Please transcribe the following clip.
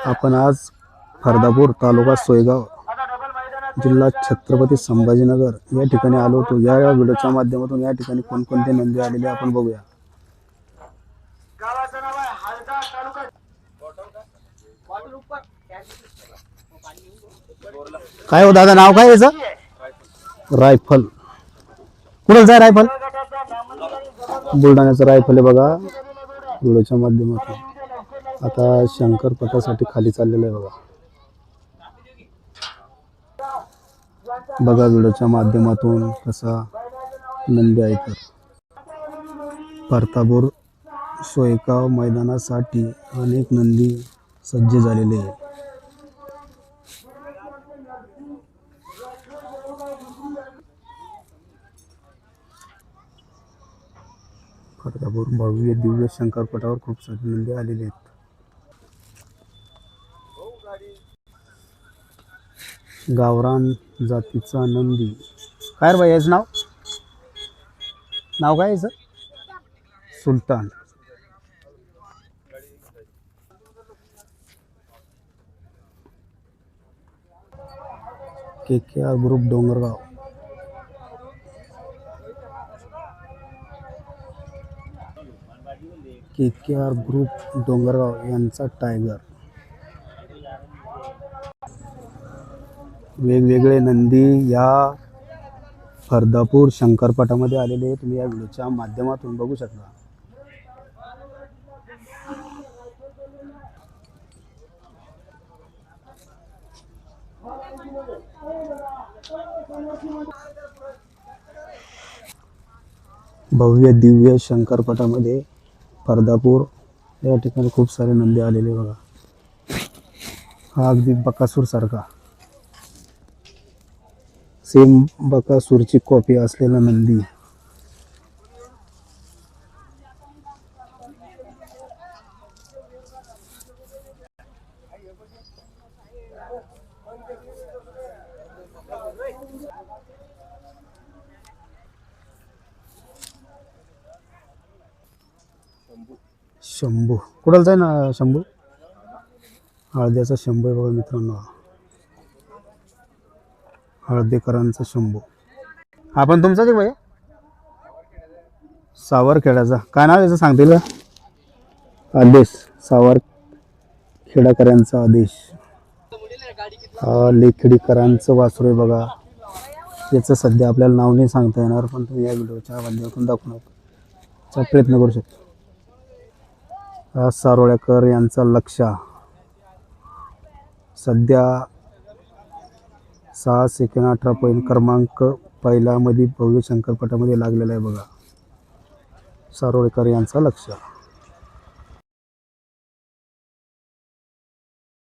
आपण आज फर्दापूर तालुका सोयगाव जिल्हा छत्रपती संभाजीनगर या ठिकाणी आलो होतो। या व्हिडिओच्या माध्यमातून या ठिकाणी कोणकोणते नंदी आलेले आपण बघूया। काय हो दादा, नाव काय याचं? रायफल। कुठं जाय रायफल? बुलढाण्याचं रायफल आहे बघा व्हिडिओच्या माध्यमातून। आता शंकरपटासाठी खाली चाललेलं आहे बघा व्हिडिओच्या माध्यमातून कसा नंदी आहे। तर फर्दापूर सोयगाव मैदानासाठी अनेक नंदी सज्ज झालेले आहे। फर्दापूर भव्य दिव्य शंकरपटावर खूप सारे नंदी आलेले आहेत। गावरान जातीचा नंदी। काय रे बाई याचं नाव? नाव काय याचं? सुलतान। KKR group Dongargaon. KKR group Dongargaon यांचा टायगर। वेगवेगळे नंदी या फर्दापूर शंकरपटामध्ये आलेले तुम्ही या व्हिडिओच्या माध्यमातून बघू शकता। भव्य दिव्य शंकरपटामध्ये फर्दापूर या ठिकाणी खूप सारे नंदी आलेले बघा। हा अगदी बकासूर सारखा सेम बकासूरची कॉपी असलेला नंदी। शंभू कुठं जाय ना? शंभू हळद्याचा शंभू आहे बघा मित्रांनो। हळदेकरांचा शंभू। आपण तुमचाच आहे? सावरखेड्याचा काय नाव याचं सांगतील का? आदेश। सावरखेडाकरांचा आदेश। लेखडीकरांचं वासरू आहे बघा। याचं सध्या आपल्याला नाव नाही सांगता येणार, पण तुम्ही या व्हिडिओच्या माध्यमातून दाखवण्याचा प्रयत्न करू शकता। सारोळेकर यांचा लक्षा सध्या 6 सेकंद 18 पॉईंट क्रमांक पहिला मध्ये भव्य शंकरपटामध्ये लागलेला आहे बघा। सारोळेकर यांचा लक्षा।